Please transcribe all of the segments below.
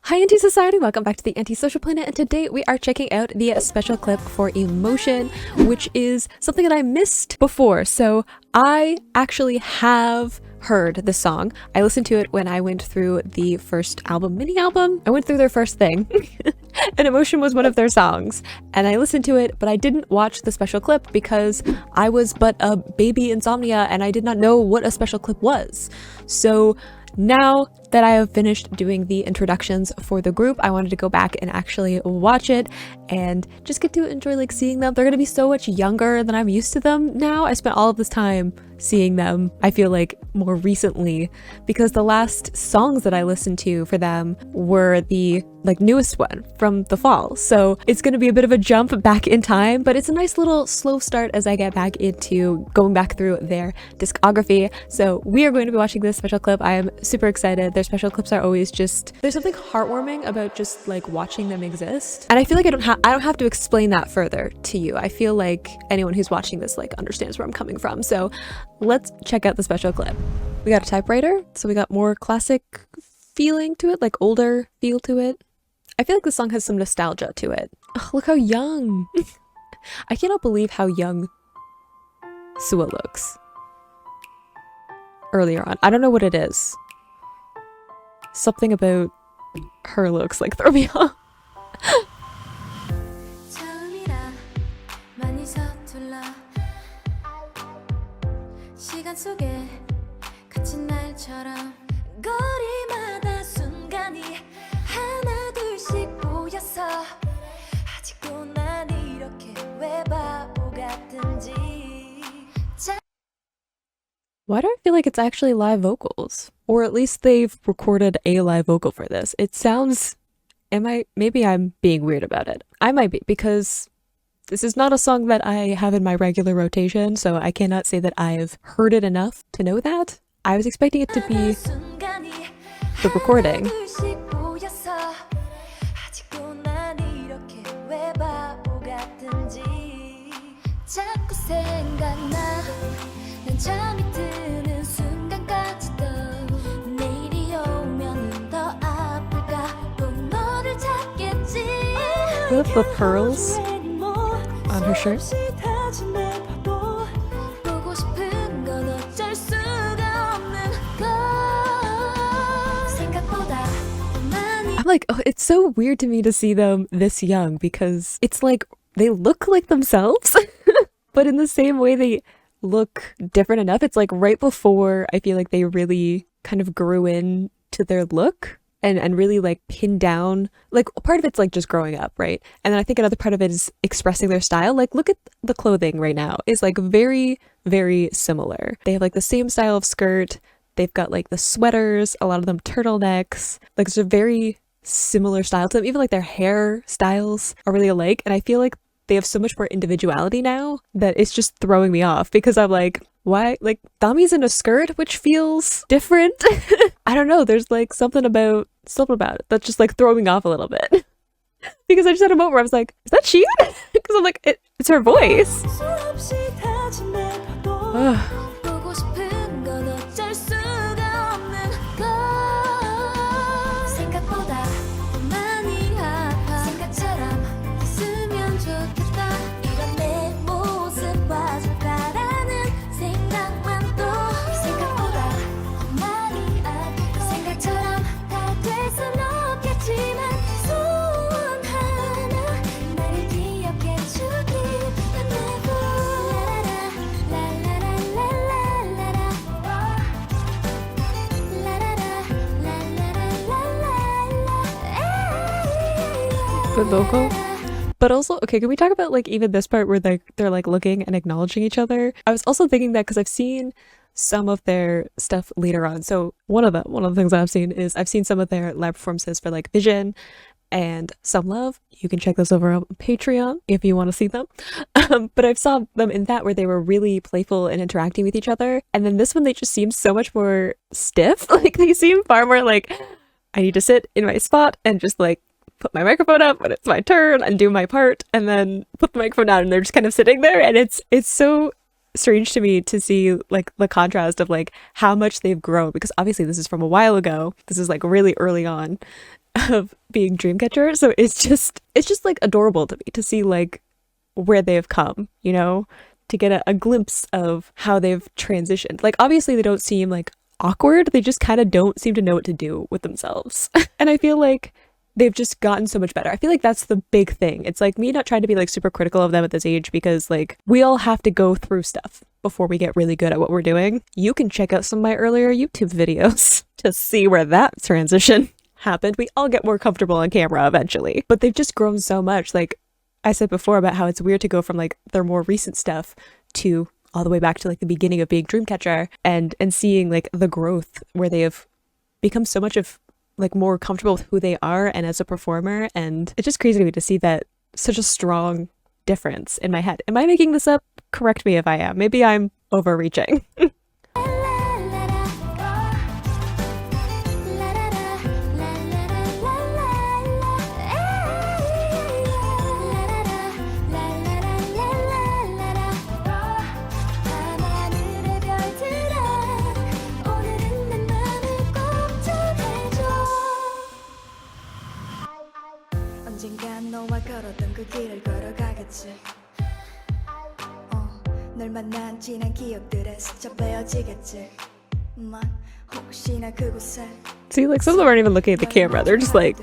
Hi Anti-Society, welcome back to the Anti-Social Planet, and today we are checking out the special clip for Emotion, which is something that I missed before. So I actually have heard this song. I listened to it when I went through the first album, mini-album. I went through their first thing, and Emotion was one of their songs. And I listened to it, but I didn't watch the special clip because I was but a baby insomnia and I did not know what a special clip was. So now that I have finished doing the introductions for the group, I wanted to go back and actually watch it and just get to enjoy like seeing them. They're gonna be so much younger than I'm used to them now. I spent all of this time seeing them, I feel like, more recently, because the last songs that I listened to for them were the newest one from the fall. So it's gonna be a bit of a jump back in time, but it's a nice little slow start as I get back into going back through their discography. So we are going to be watching this special clip. I am super excited. Their special clips are always just, there's something heartwarming about just like watching them exist. And I feel like I don't have to explain that further to you. I feel like anyone who's watching this like understands where I'm coming from. So let's check out the special clip. We got a typewriter, so we got more classic feeling to it, like older feel to it. I feel like the song has some nostalgia to it. Oh, look how young. I cannot believe how young Sua looks earlier on. I don't know what it is. Something about her looks like throw me off. Why do I feel like it's actually live vocals? Or at least they've recorded a live vocal for this. It sounds... maybe I'm being weird about it. I might be, because this is not a song that I have in my regular rotation, so I cannot say that I've heard it enough to know that. I was expecting it to be the recording. With the pearls on her shirt. I'm like, oh, it's so weird to me to see them this young because it's like they look like themselves, but in the same way they look different enough. It's like right before I feel like they really kind of grew in to their look. And really like pinned down, like part of it's like just growing up, right? And then I think another part of it is expressing their style. Like look at the clothing right now is like very, very similar. They have like the same style of skirt. They've got like the sweaters, a lot of them turtlenecks. Like it's a very similar style to them. Even like their hair styles are really alike. And I feel like they have so much more individuality now that it's just throwing me off because I'm like, why? Like Dami's in a skirt, which feels different. I don't know. There's like something about it that's just like throwing me off a little bit. Because I just had a moment where I was like, is that she? Because I'm like, it's her voice. Good vocal. But also, okay, can we talk about like even this part where they're like looking and acknowledging each other? I was also thinking that because I've seen some of their stuff later on. So one of the things I've seen some of their live performances for like Vision and Some Love. You can check those over on Patreon if you want to see them. But I saw them in that where they were really playful and interacting with each other. And then this one, they just seem so much more stiff. Like they seem far more like, I need to sit in my spot and just like put my microphone up when it's my turn and do my part and then put the microphone down, and they're just kind of sitting there, and it's so strange to me to see like the contrast of like how much they've grown, because obviously this is from a while ago. This is like really early on. of being Dreamcatcher. So it's just like adorable to me to see like where they've come, you know, to get a glimpse of how they've transitioned. Like obviously they don't seem like awkward, they just kind of don't seem to know what to do with themselves. And I feel like they've just gotten so much better. I feel like that's the big thing. It's like me not trying to be like super critical of them at this age, because like we all have to go through stuff before we get really good at what we're doing. You can check out some of my earlier YouTube videos to see where that transition happened. We all get more comfortable on camera eventually, but they've just grown so much. Like I said before about how it's weird to go from like their more recent stuff to all the way back to like the beginning of being Dreamcatcher, and seeing like the growth where they have become so much of like more comfortable with who they are and as a performer. And it's just crazy to me to see that such a strong difference in my head. Am I making this up? Correct me if I am. Maybe I'm overreaching. 언젠간 너와 걸었던 그 길을 걸어가겠지. 널 만난 지난 기억들에 스쳐 베어지겠지. 혹시나 그곳에. See, like some of them aren't even looking at the camera. They're just like,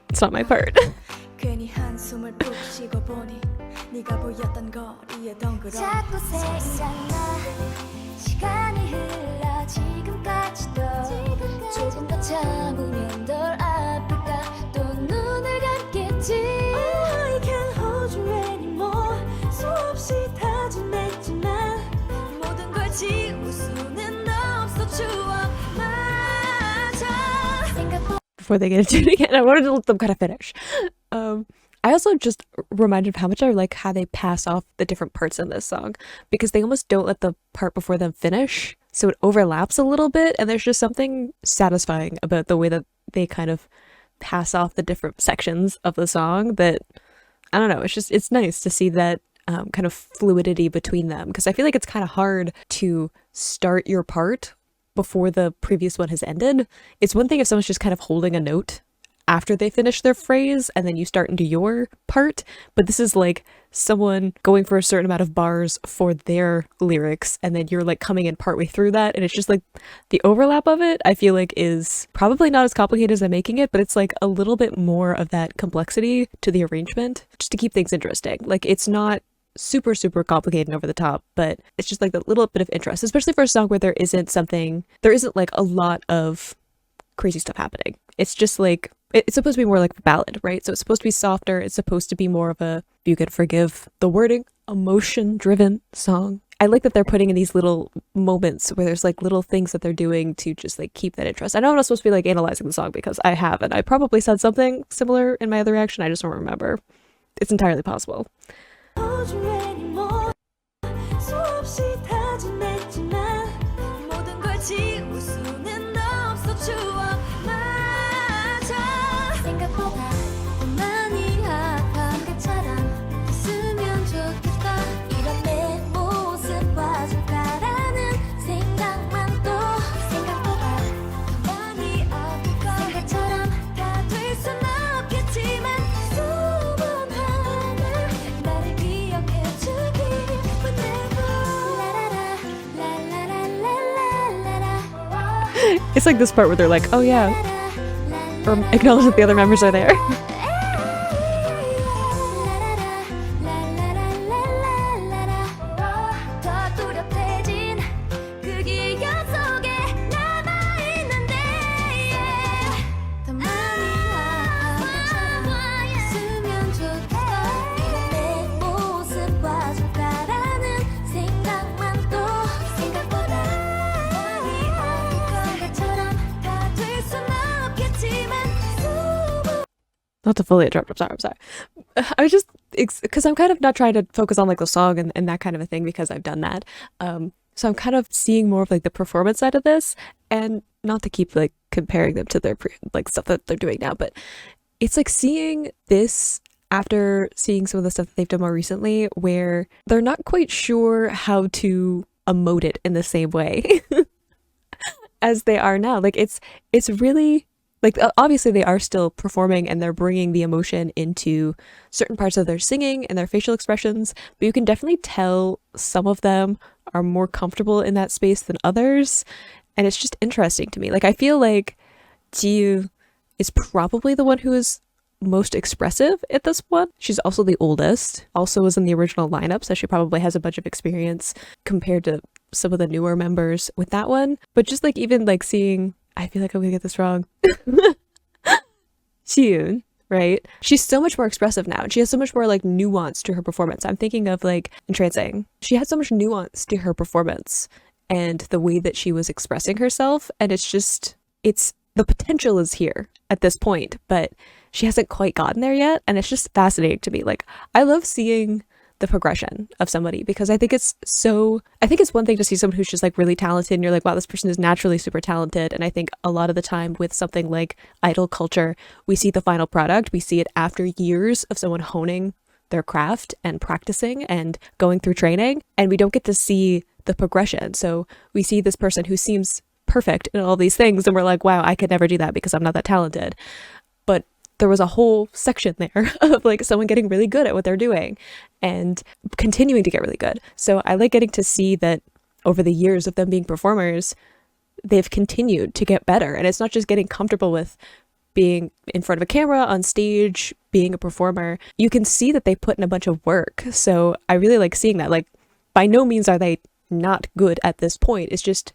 it's not my part. 괜히 한숨을 푹 쉬고 보니 네가 보였던 거리에 덩그러. 자꾸 생각나. 시간이 흘러 지금까지도 조금 더 참으면 덜 아플까. 또 눈을 감겠지. I can't hold you anymore. 수없이 다짐했지만 모든 걸 지울 수는 없어. 추억마저 생각보다. Before they get into it again, I wanted to let them kind of finish. I also just reminded of how much I like how they pass off the different parts in this song, because they almost don't let the part before them finish, so it overlaps a little bit, and there's just something satisfying about the way that they kind of pass off the different sections of the song that, I don't know, it's nice to see that kind of fluidity between them, because I feel like it's kind of hard to start your part before the previous one has ended. It's one thing if someone's just kind of holding a note after they finish their phrase and then you start into your part, but this is like someone going for a certain amount of bars for their lyrics and then you're like coming in partway through that, and it's just like the overlap of it I feel like is probably not as complicated as I'm making it, but it's like a little bit more of that complexity to the arrangement just to keep things interesting. Like it's not super complicated and over the top, but it's just like a little bit of interest, especially for a song where there isn't like a lot of crazy stuff happening. It's just like, it's supposed to be more like a ballad, right? So it's supposed to be softer. It's supposed to be more of a, you can forgive the wording, emotion driven song. I like that they're putting in these little moments where there's like little things that they're doing to just like keep that interest. I know I'm not supposed to be like analyzing the song because I haven't. I probably said something similar in my other reaction. I just don't remember. It's entirely possible. It's like this part where they're like, oh yeah, or acknowledge that the other members are there. Not to fully interrupt, I'm sorry. I was just, because I'm kind of not trying to focus on like the song and that kind of a thing because I've done that. So I'm kind of seeing more of like the performance side of this, and not to keep like comparing them to their like stuff that they're doing now, but it's like seeing this after seeing some of the stuff that they've done more recently where they're not quite sure how to emote it in the same way as they are now. Like it's really Like, obviously they are still performing and they're bringing the emotion into certain parts of their singing and their facial expressions, but you can definitely tell some of them are more comfortable in that space than others. And it's just interesting to me. Like, I feel like Jiyu is probably the one who is most expressive at this one. She's also the oldest, also was in the original lineup, so she probably has a bunch of experience compared to some of the newer members with that one. But just like even like seeing, I feel like I'm gonna get this wrong. Xiun, right? She's so much more expressive now. She has so much more like nuance to her performance. I'm thinking of like Entrancing. She had so much nuance to her performance and the way that she was expressing herself. And it's just, it's, the potential is here at this point, but she hasn't quite gotten there yet. And it's just fascinating to me. Like, I love seeing the progression of somebody because I think it's one thing to see someone who's just like really talented and you're like, wow, this person is naturally super talented. And I think a lot of the time with something like idol culture, we see the final product, we see it after years of someone honing their craft and practicing and going through training, and we don't get to see the progression. So we see this person who seems perfect in all these things and we're like, wow, I could never do that because I'm not that talented. But there was a whole section there of like someone getting really good at what they're doing and continuing to get really good. So I like getting to see that over the years of them being performers, they've continued to get better. And it's not just getting comfortable with being in front of a camera on stage, being a performer. You can see that they put in a bunch of work. So I really like seeing that. Like, by no means are they not good at this point. It's just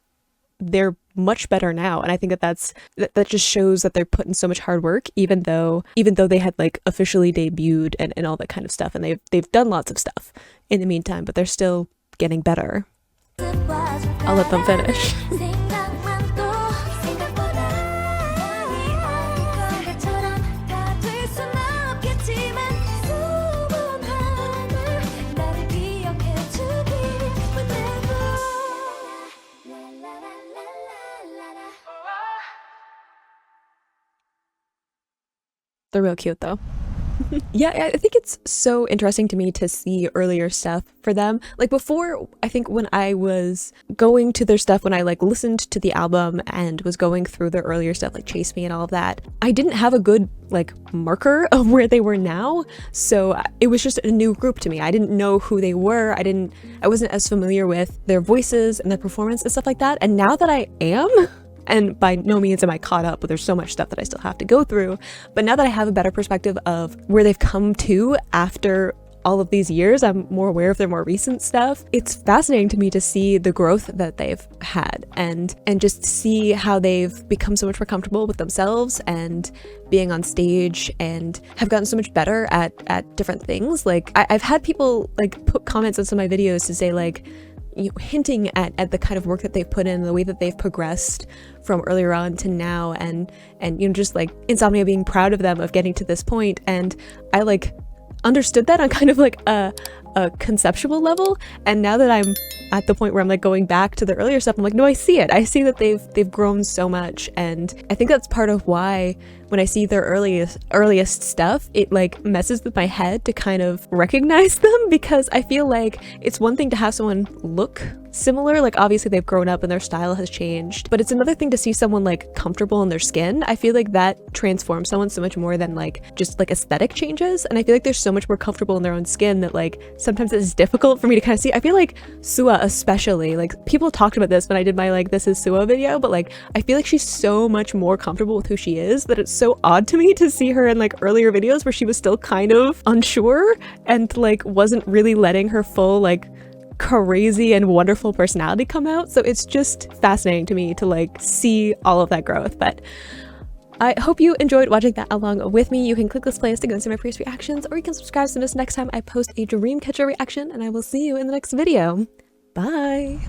they're much better now, and I think that just shows that they're putting so much hard work, even though they had like officially debuted and all that kind of stuff, and they've done lots of stuff in the meantime, but they're still getting better. I'll let them finish. They're real cute though. Yeah, I think it's so interesting to me to see earlier stuff for them. Like before, I think when I was going to their stuff, when I like listened to the album and was going through their earlier stuff, like Chase Me and all of that, I didn't have a good like marker of where they were now. So it was just a new group to me. I didn't know who they were. I wasn't as familiar with their voices and their performance and stuff like that. And now that I am, and by no means am I caught up, but there's so much stuff that I still have to go through. But now that I have a better perspective of where they've come to after all of these years, I'm more aware of their more recent stuff. It's fascinating to me to see the growth that they've had and just see how they've become so much more comfortable with themselves and being on stage and have gotten so much better at different things. Like I've had people like put comments on some of my videos to say like, you know, hinting at the kind of work that they've put in, the way that they've progressed from earlier on to now, and you know, just like Insomnia being proud of them of getting to this point. And I like understood that on kind of like a conceptual level, and now that I'm at the point where I'm like going back to the earlier stuff, I'm like, no, I see it. I see that they've grown so much, and I think that's part of why when I see their earliest stuff, it like messes with my head to kind of recognize them, because I feel like it's one thing to have someone look similar, like obviously they've grown up and their style has changed, but it's another thing to see someone like comfortable in their skin. I feel like that transforms someone so much more than like just like aesthetic changes, and I feel like they're so much more comfortable in their own skin that like sometimes it's difficult for me to kind of see. I feel like Sua especially, like people talked about this when I did my like This Is Sua video, but like I feel like she's so much more comfortable with who she is that it's so odd to me to see her in like earlier videos where she was still kind of unsure and like wasn't really letting her full like crazy and wonderful personality come out. So it's just fascinating to me to like see all of that growth. But I hope you enjoyed watching that along with me. You can click this playlist to go and see my previous reactions, or you can subscribe to this next time I post a Dreamcatcher reaction, and I will see you in the next video. Bye!